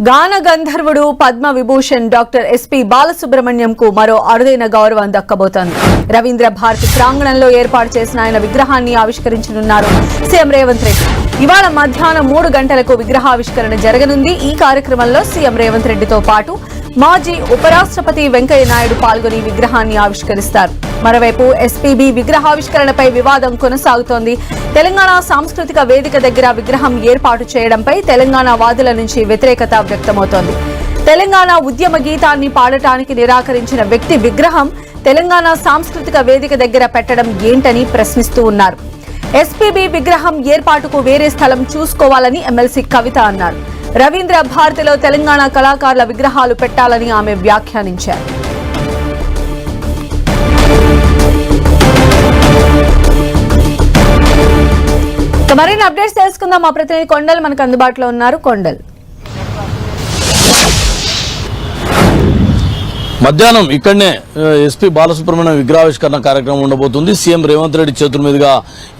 గాన గంధర్వుడు Padma Vibhushan doctor SP బాలసుబ్రహ్మణ్యంకు మరో అరుదైన గౌరవం దక్కబోతోంది. రవీంద్ర భారతి ప్రాంగణంలో ఏర్పాటు చేసిన ఆయన విగ్రహాన్ని ఆవిష్కరించనున్నారు సీఎం రేవంత్ రెడ్డి. ఇవాళ మధ్యాహ్నం 3 గంటలకు విగ్రహావిష్కరణ జరగనుంది. ఈ కార్యక్రమంలో సీఎం రేవంత్ రెడ్డితో పాటు మాజీ ఉపరాష్ట్రపతి వెంకయ్య నాయుడు పాల్గొని విగ్రహాన్ని ఆవిష్కరిస్తారు. మరోవైపు ఎస్పీబీ విగ్రహావిష్కరణపై వివాదం కొనసాగుతోంది. తెలంగాణ సాంస్కృతిక వేదిక దగ్గర విగ్రహం ఏర్పాటు చేయడంపై తెలంగాణ వాదుల నుంచి వ్యతిరేకత వ్యక్తమవుతోంది. తెలంగాణ ఉద్యమ గీతాన్ని పాడటానికి నిరాకరించిన వ్యక్తి విగ్రహం తెలంగాణ సాంస్కృతిక వేదిక దగ్గర పెట్టడం ఏంటని ప్రశ్నిస్తూ ఉన్నారు. ఎస్పీబీ విగ్రహం ఏర్పాటుకు వేరే స్థలం చూసుకోవాలని ఎమ్మెల్సీ కవిత అన్నారు. రవీంద్ర భారతిలో తెలంగాణ కళాకారుల విగ్రహాలు పెట్టాలని ఆమె వ్యాఖ్యానించారు. మరిన్ని అప్డేట్స్ తెలుసుకుందాం. మా ప్రతినిధి కొండల్ మనకు అందుబాటులో ఉన్నారు. కొండల్, మధ్యాహ్నం ఇక్కడనే ఎస్పీ బాలసుబ్రహ్మణ్యం విగ్రహావిష్కరణ కార్యక్రమం ఉండబోతుంది. సీఎం రేవంత్ రెడ్డి చేతుల మీదుగా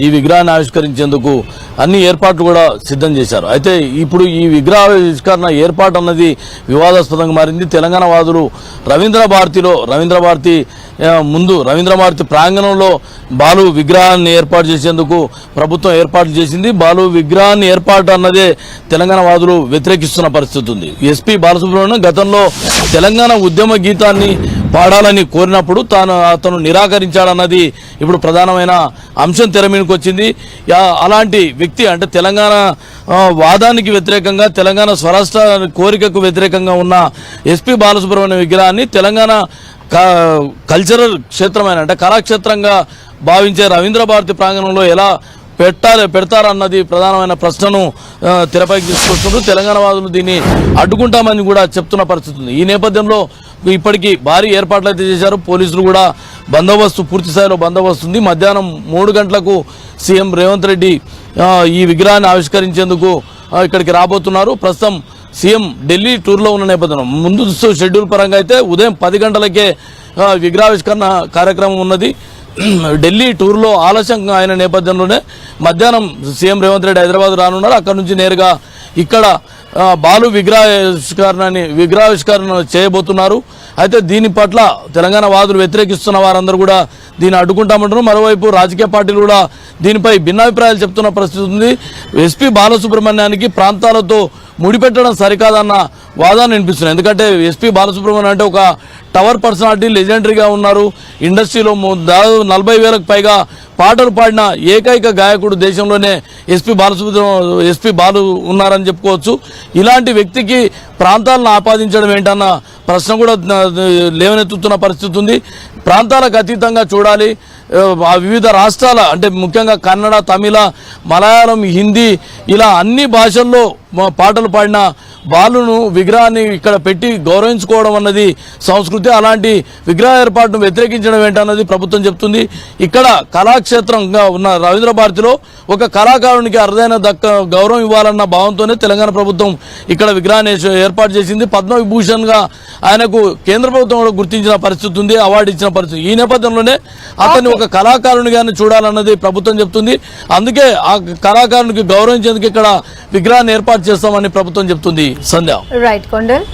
ఈ విగ్రహాన్ని ఆవిష్కరించేందుకు అన్ని ఏర్పాట్లు కూడా సిద్ధం చేశారు. అయితే ఇప్పుడు ఈ విగ్రహావిష్కరణ ఏర్పాటు అన్నది వివాదాస్పదంగా మారింది. తెలంగాణ వాదులు రవీంద్ర భారతి ప్రాంగణంలో బాలు విగ్రహాన్ని ఏర్పాటు చేసేందుకు ప్రభుత్వం ఏర్పాట్లు చేసింది. బాలు విగ్రహాన్ని ఏర్పాటు అన్నదే తెలంగాణ వాదులు వ్యతిరేకిస్తున్న పరిస్థితి ఉంది. ఎస్పీ బాలసుబ్రహ్మణ్యం గతంలో తెలంగాణ ఉద్యమ గీతాన్ని పాడాలని కోరినప్పుడు అతను నిరాకరించాడన్నది ఇప్పుడు ప్రధానమైన అంశం తెర మీదకి వచ్చింది. అలాంటి వ్యక్తి అంటే తెలంగాణ వాదానికి వ్యతిరేకంగా, తెలంగాణ స్వరాష్ట్ర కోరికకు వ్యతిరేకంగా ఉన్న ఎస్పీ బాలసుబ్రహ్మణ్యం విగ్రహాన్ని తెలంగాణ కల్చరల్ క్షేత్రమైన అంటే కళాక్షేత్రంగా భావించే రవీంద్ర భారతి ప్రాంగణంలో ఎలా పెడతారన్నది ప్రధానమైన ప్రశ్నను తెరపైకి తీసుకొస్తున్నారు. తెలంగాణ వాదులు దీన్ని అడ్డుకుంటామని కూడా చెప్తున్న పరిస్థితి ఉంది. ఈ నేపథ్యంలో ఇప్పటికీ భారీ ఏర్పాట్లు అయితే చేశారు. పోలీసులు కూడా పూర్తి స్థాయిలో బందోబస్తు ఉంది. మధ్యాహ్నం 3 గంటలకు సీఎం రేవంత్ రెడ్డి ఈ విగ్రహాన్ని ఆవిష్కరించేందుకు ఇక్కడికి రాబోతున్నారు. ప్రస్తుతం సీఎం ఢిల్లీ టూర్లో ఉన్న నేపథ్యంలో ముందు షెడ్యూల్ పరంగా అయితే ఉదయం 10 గంటలకే విగ్రహావిష్కరణ కార్యక్రమం ఉన్నది. ఢిల్లీ టూర్లో ఆలస్యంగా అయిన నేపథ్యంలోనే మధ్యాహ్నం సీఎం రేవంత్ రెడ్డి హైదరాబాద్ రానున్నారు. అక్కడ నుంచి నేరుగా ఇక్కడ బాలు విగ్రహావిష్కరణ చేయబోతున్నారు. అయితే దీని పట్ల తెలంగాణ వాదులు వ్యతిరేకిస్తున్న వారందరూ కూడా దీన్ని అడ్డుకుంటామంటున్నారు. మరోవైపు రాజకీయ పార్టీలు కూడా దీనిపై భిన్నాభిప్రాయాలు చెప్తున్న పరిస్థితి ఉంది. ఎస్పీ బాలసుబ్రహ్మణ్యానికి ప్రాంతాలతో ముడిపెట్టడం సరికాదన్న వాదాన్ని వినిపిస్తున్నాయి. ఎందుకంటే ఎస్పీ బాలసుబ్రహ్మణ్యం అంటే ఒక టవర్ పర్సనాలిటీ, లెజెండరీగా ఉన్నారు. ఇండస్ట్రీలో దాదాపు 40,000కు పైగా పాటలు పాడిన ఏకైక గాయకుడు దేశంలోనే ఎస్పీ బాలు ఉన్నారని చెప్పుకోవచ్చు. ఇలాంటి వ్యక్తికి ప్రాంతాలను ఆపాదించడం ఏంటన్న ప్రశ్న కూడా లేవనెత్తుతున్న పరిస్థితి ఉంది. ప్రాంతాలకు అతీతంగా చూడాలి. వివిధ రాష్ట్రాల అంటే ముఖ్యంగా కన్నడ, తమిళ, మలయాళం, హిందీ ఇలా అన్ని భాషల్లో పాటలు పాడిన బాలును విగ్రహాన్ని ఇక్కడ పెట్టి గౌరవించుకోవడం అన్నది సంస్కృతి. అలాంటి విగ్రహ ఏర్పాటును వ్యతిరేకించడం ఏంటన్నది ప్రభుత్వం చెప్తుంది. ఇక్కడ కళాక్షేత్రంగా ఉన్న రవీంద్ర భారతిలో ఒక కళాకారునికి అరుదైన గౌరవం ఇవ్వాలన్న భావంతోనే తెలంగాణ ప్రభుత్వం ఇక్కడ విగ్రహాన్ని ఏర్పాటు చేసింది. పద్మవిభూషణ్ గా ఆయనకు కేంద్ర ప్రభుత్వం కూడా గుర్తించిన పరిస్థితి ఉంది, అవార్డు ఇచ్చిన పరిస్థితి. ఈ నేపథ్యంలోనే అతన్ని ఒక కళాకారునిగానే చూడాలన్నది ప్రభుత్వం చెప్తుంది. అందుకే ఆ కళాకారునికి గౌరవించేందుకు ఇక్కడ విగ్రహాన్ని ఏర్పాటు చేస్తామని ప్రభుత్వం చెప్తుంది. సంధ్య. రైట్ కొండల్.